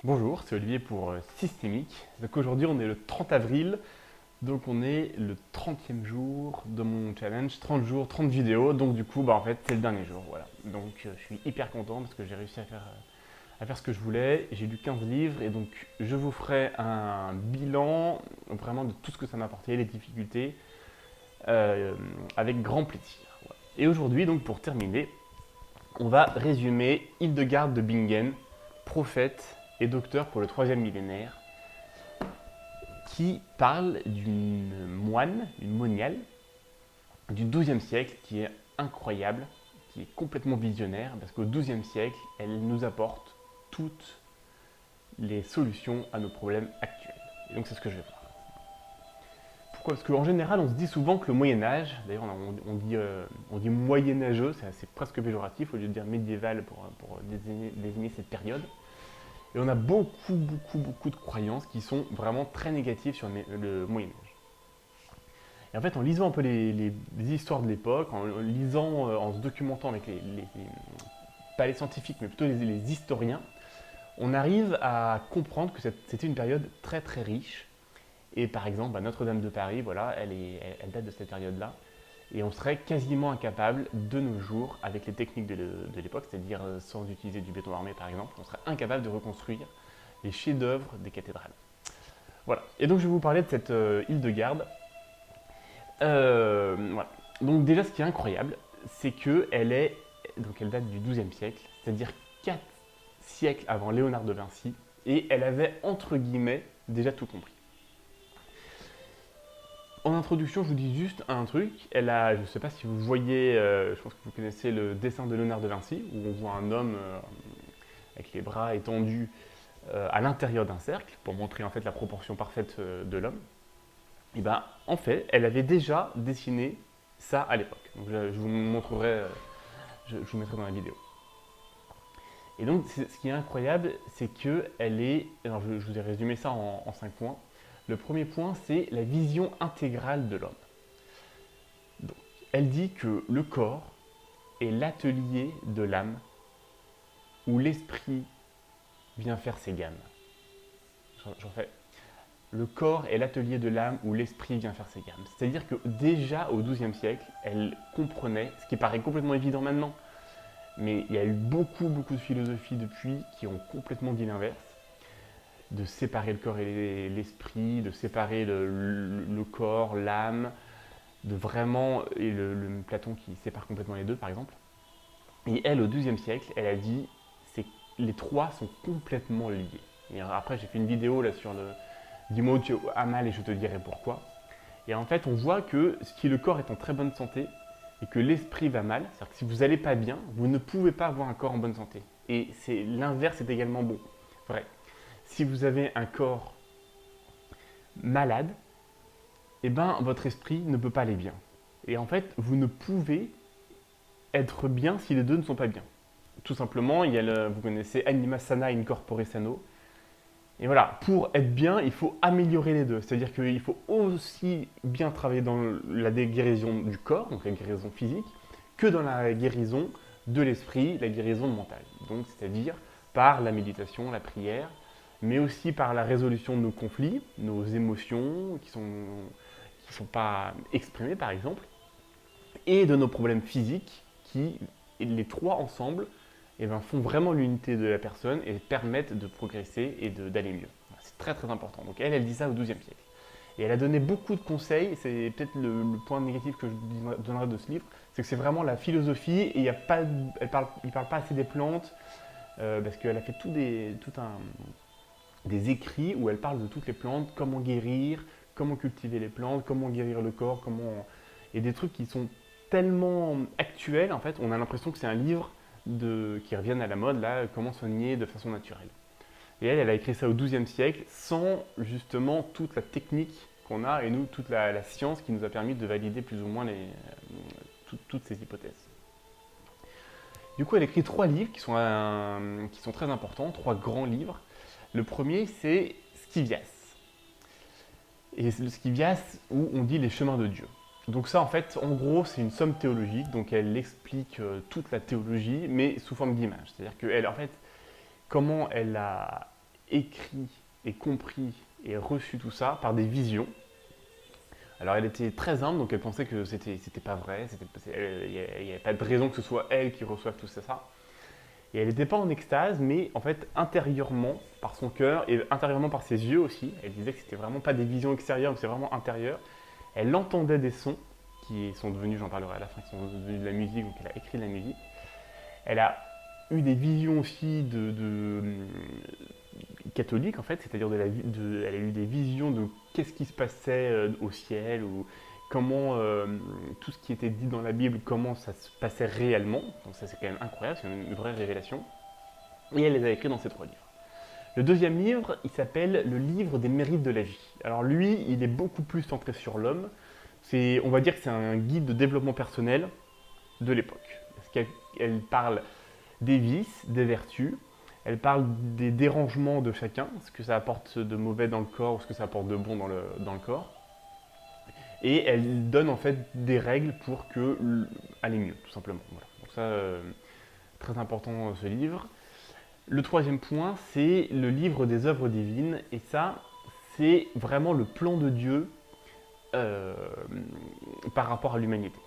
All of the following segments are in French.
Bonjour, c'est Olivier pour Systémique. Donc aujourd'hui on est le 30 avril, donc on est le 30e jour de mon challenge, 30 jours, 30 vidéos, donc du coup en fait c'est le dernier jour, voilà. Donc je suis hyper content parce que j'ai réussi à faire ce que je voulais, j'ai lu 15 livres et donc je vous ferai un bilan vraiment de tout ce que ça m'a apporté, les difficultés, avec grand plaisir. Voilà. Et aujourd'hui donc pour terminer, on va résumer Hildegarde de Bingen, prophète et docteur pour le troisième millénaire, qui parle d'une moine, une moniale, du XIIe siècle qui est incroyable, qui est complètement visionnaire, parce qu'au XIIe siècle, elle nous apporte toutes les solutions à nos problèmes actuels. Et donc c'est ce que je vais voir. Pourquoi? Parce qu'en général, on se dit souvent que le Moyen-Âge, d'ailleurs on dit moyenâgeux, c'est presque péjoratif, au lieu de dire médiéval pour désigner cette période. Et on a beaucoup de croyances qui sont vraiment très négatives sur le Moyen-Âge. Et en fait, en lisant un peu les histoires de l'époque, en lisant, en se documentant avec pas les scientifiques, mais plutôt les historiens, on arrive à comprendre que c'était une période très riche. Et par exemple, Notre-Dame de Paris, voilà, elle date de cette période-là. Et on serait quasiment incapable de nos jours, avec les techniques de l'époque, c'est-à-dire sans utiliser du béton armé par exemple, on serait incapable de reconstruire les chefs-d'œuvre des cathédrales. Voilà. Et donc je vais vous parler de cette Hildegarde. Voilà. Donc déjà ce qui est incroyable, c'est elle date du XIIe siècle, c'est-à-dire 4 siècles avant Léonard de Vinci, et elle avait entre guillemets déjà tout compris. En introduction, je vous dis juste un truc. Je ne sais pas si vous voyez, je pense que vous connaissez le dessin de Léonard de Vinci, où on voit un homme avec les bras étendus à l'intérieur d'un cercle, pour montrer en fait la proportion parfaite de l'homme. Et ben, en fait, elle avait déjà dessiné ça à l'époque. Donc, je vous montrerai, je vous mettrai dans la vidéo. Et donc, ce qui est incroyable, c'est que alors je vous ai résumé ça en 5 points. Le premier point, c'est la vision intégrale de l'homme. Donc, elle dit que le corps est l'atelier de l'âme où l'esprit vient faire ses gammes. J'en fais. Le corps est l'atelier de l'âme où l'esprit vient faire ses gammes. C'est-à-dire que déjà au XIIe siècle, elle comprenait, ce qui paraît complètement évident maintenant, mais il y a eu beaucoup de philosophies depuis qui ont complètement dit l'inverse, de séparer le corps et l'esprit, de séparer le corps, l'âme, de vraiment, et le Platon qui sépare complètement les deux par exemple. Et elle, au XIIe siècle, elle a dit, les trois sont complètement liés. Et après, j'ai fait une vidéo là sur le dis-moi où tu as mal et je te dirai pourquoi. Et en fait, on voit que si le corps est en très bonne santé et que l'esprit va mal, c'est-à-dire que si vous n'allez pas bien, vous ne pouvez pas avoir un corps en bonne santé. Et l'inverse est également bon. Vrai. Si vous avez un corps malade, eh ben, votre esprit ne peut pas aller bien. Et en fait, vous ne pouvez être bien si les deux ne sont pas bien. Tout simplement, vous connaissez anima sana in corpore sano. Et voilà, pour être bien, il faut améliorer les deux. C'est-à-dire qu'il faut aussi bien travailler dans la guérison du corps, donc la guérison physique, que dans la guérison de l'esprit, la guérison mentale. Donc, c'est-à-dire par la méditation, la prière, mais aussi par la résolution de nos conflits, nos émotions qui sont pas exprimées, par exemple, et de nos problèmes physiques qui, les trois ensemble, font vraiment l'unité de la personne et permettent de progresser et d'aller mieux. C'est très important. Donc elle dit ça au XIIe siècle. Et elle a donné beaucoup de conseils, c'est peut-être le point négatif que je donnerai de ce livre, c'est que c'est vraiment la philosophie et il ne parle pas assez des plantes, parce qu'elle a fait des écrits où elle parle de toutes les plantes, comment guérir, comment cultiver les plantes, comment guérir le corps, et des trucs qui sont tellement actuels, en fait, on a l'impression que c'est un livre qui reviennent à la mode, là, comment soigner de façon naturelle. Et elle a écrit ça au XIIe siècle sans justement toute la technique qu'on a et nous, toute la science qui nous a permis de valider plus ou moins toutes ces hypothèses. Du coup, elle écrit 3 livres qui sont très importants, 3 grands livres. Le premier, c'est Scivias. Et c'est le Scivias où on dit les chemins de Dieu. Donc ça, en fait, en gros, c'est une somme théologique, donc elle explique toute la théologie, mais sous forme d'image. C'est-à-dire qu'elle, en fait, comment elle a écrit et compris et reçu tout ça par des visions. Alors elle était très humble, donc elle pensait que c'était pas vrai, il n'y avait pas de raison que ce soit elle qui reçoive tout ça. Et elle n'était pas en extase, mais en fait intérieurement, par son cœur et intérieurement par ses yeux aussi, elle disait que c'était vraiment pas des visions extérieures, mais c'est vraiment intérieur. Elle entendait des sons qui sont devenus, j'en parlerai à la fin, qui sont devenus de la musique, donc elle a écrit de la musique. Elle a eu des visions aussi de catholiques en fait, c'est-à-dire elle a eu des visions de qu'est-ce qui se passait au ciel, ou comment tout ce qui était dit dans la Bible, comment ça se passait réellement. Donc ça c'est quand même incroyable, c'est une vraie révélation. Et elle les a écrits dans ces 3 livres. Le deuxième livre, il s'appelle Le livre des mérites de la vie. Alors lui, il est beaucoup plus centré sur l'homme. On va dire que c'est un guide de développement personnel de l'époque. Parce qu'elle parle des vices, des vertus, elle parle des dérangements de chacun, ce que ça apporte de mauvais dans le corps ou ce que ça apporte de bon dans le corps. Et elle donne en fait des règles pour aller mieux, tout simplement. Voilà. Donc ça, très important ce livre. Le troisième point, c'est le livre des œuvres divines. Et ça, c'est vraiment le plan de Dieu par rapport à l'humanité.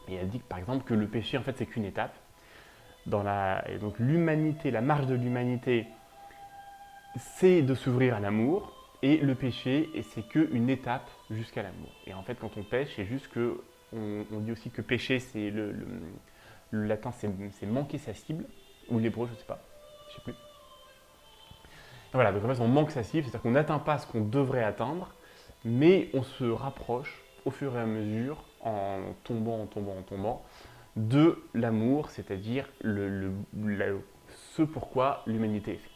Et elle dit par exemple que le péché, en fait, c'est qu'une étape. Et donc l'humanité, la marche de l'humanité, c'est de s'ouvrir à l'amour. Et le péché, c'est qu'une étape jusqu'à l'amour. Et en fait, quand on pêche, c'est juste que on dit aussi que pécher, c'est le latin, c'est manquer sa cible, ou l'hébreu, je ne sais pas, je ne sais plus. Voilà, donc en fait, on manque sa cible, c'est-à-dire qu'on n'atteint pas ce qu'on devrait atteindre, mais on se rapproche au fur et à mesure, en tombant, de l'amour, c'est-à-dire ce pourquoi l'humanité est faite.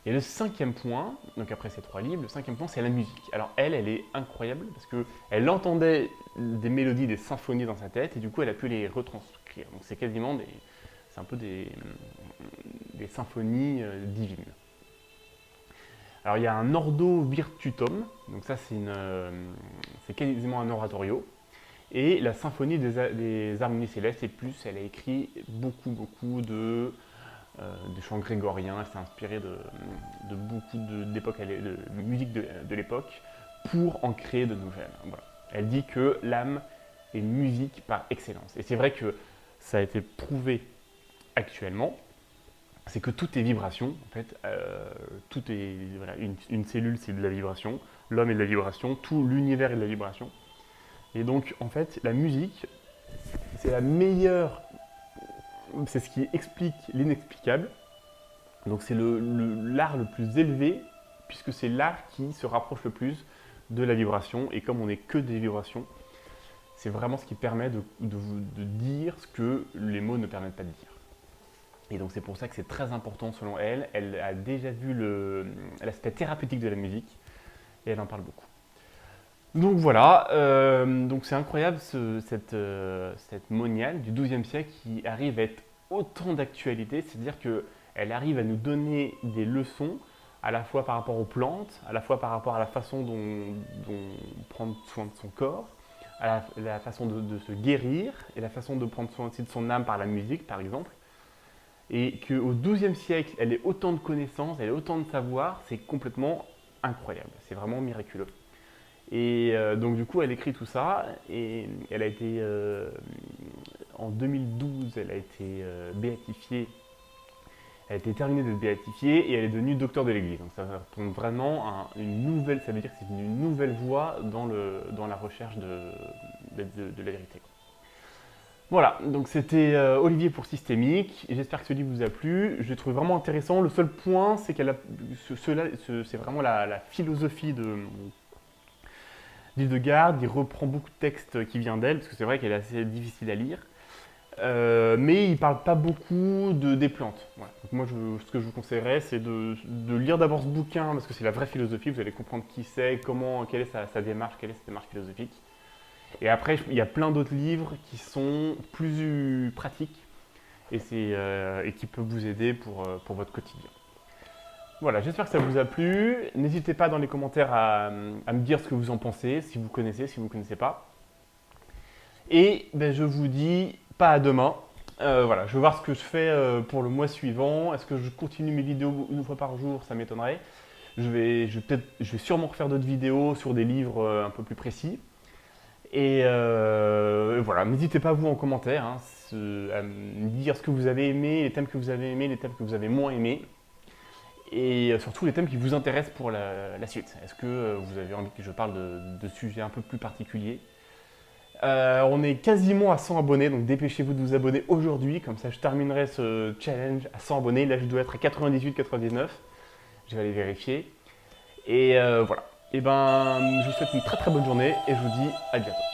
Et le 5e point, donc après ces 3 livres, le 5e point, c'est la musique. Alors elle est incroyable parce qu'elle entendait des mélodies, des symphonies dans sa tête et du coup elle a pu les retranscrire. Donc c'est c'est un peu des symphonies divines. Alors il y a un ordo virtutum, donc ça c'est quasiment un oratorio. Et la symphonie des harmonies célestes, et plus, elle a écrit beaucoup de chants grégoriens. Elle s'est inspirée de beaucoup d'époques, de musique de l'époque, pour en créer de nouvelles. Voilà. Elle dit que l'âme est musique par excellence. Et c'est vrai que ça a été prouvé actuellement, c'est que tout est vibration. En fait, tout est voilà, une cellule, c'est de la vibration. L'homme est de la vibration. Tout l'univers est de la vibration. Et donc, en fait, la musique, c'est la meilleure, c'est ce qui explique l'inexplicable. Donc, c'est l'art le plus élevé, puisque c'est l'art qui se rapproche le plus de la vibration. Et comme on n'est que des vibrations, c'est vraiment ce qui permet de dire ce que les mots ne permettent pas de dire. Et donc, c'est pour ça que c'est très important selon elle. Elle a déjà vu l'aspect thérapeutique de la musique, et elle en parle beaucoup. Donc voilà, donc c'est incroyable cette moniale du XIIe siècle qui arrive à être autant d'actualité, c'est-à-dire qu'elle arrive à nous donner des leçons à la fois par rapport aux plantes, à la fois par rapport à la façon dont prendre soin de son corps, à la façon de se guérir et la façon de prendre soin aussi de son âme par la musique par exemple. Et qu'au XIIe siècle, elle ait autant de connaissances, elle ait autant de savoir, c'est complètement incroyable, c'est vraiment miraculeux. Et donc du coup, elle écrit tout ça et elle a été, en 2012, elle a été béatifiée, elle a été terminée d'être béatifiée et elle est devenue docteur de l'Église. Donc ça représente vraiment une nouvelle, ça veut dire que c'est une nouvelle voie dans la recherche de la vérité. Voilà, donc c'était Olivier pour Systémique. J'espère que ce livre vous a plu. Je l'ai trouvé vraiment intéressant. Le seul point, c'est c'est vraiment la philosophie d'Hildegarde. Il reprend beaucoup de textes qui viennent d'elle, parce que c'est vrai qu'elle est assez difficile à lire. Mais il ne parle pas beaucoup des plantes. Voilà. Donc moi, ce que je vous conseillerais, c'est de lire d'abord ce bouquin, parce que c'est la vraie philosophie. Vous allez comprendre qui c'est, quelle est sa démarche, quelle est sa démarche philosophique. Et après, il y a plein d'autres livres qui sont plus pratiques et qui peuvent vous aider pour votre quotidien. Voilà, j'espère que ça vous a plu. N'hésitez pas dans les commentaires à me dire ce que vous en pensez, si vous connaissez, si vous ne connaissez pas. Et ben, je vous dis pas à demain, Voilà, je vais voir ce que je fais pour le mois suivant. Est-ce que je continue mes vidéos une fois par jour? Ça m'étonnerait. Je vais sûrement refaire d'autres vidéos sur des livres un peu plus précis. Et voilà, n'hésitez pas vous en commentaire hein, à me dire ce que vous avez aimé, les thèmes que vous avez aimés, les thèmes que vous avez moins aimés. Et surtout les thèmes qui vous intéressent pour la suite. Est-ce que vous avez envie que je parle de sujets un peu plus particuliers? On est quasiment à 100 abonnés, donc dépêchez-vous de vous abonner aujourd'hui, comme ça je terminerai ce challenge à 100 abonnés. Là je dois être à 98-99, je vais aller vérifier. Et voilà. Et ben, je vous souhaite une très très bonne journée et je vous dis à bientôt.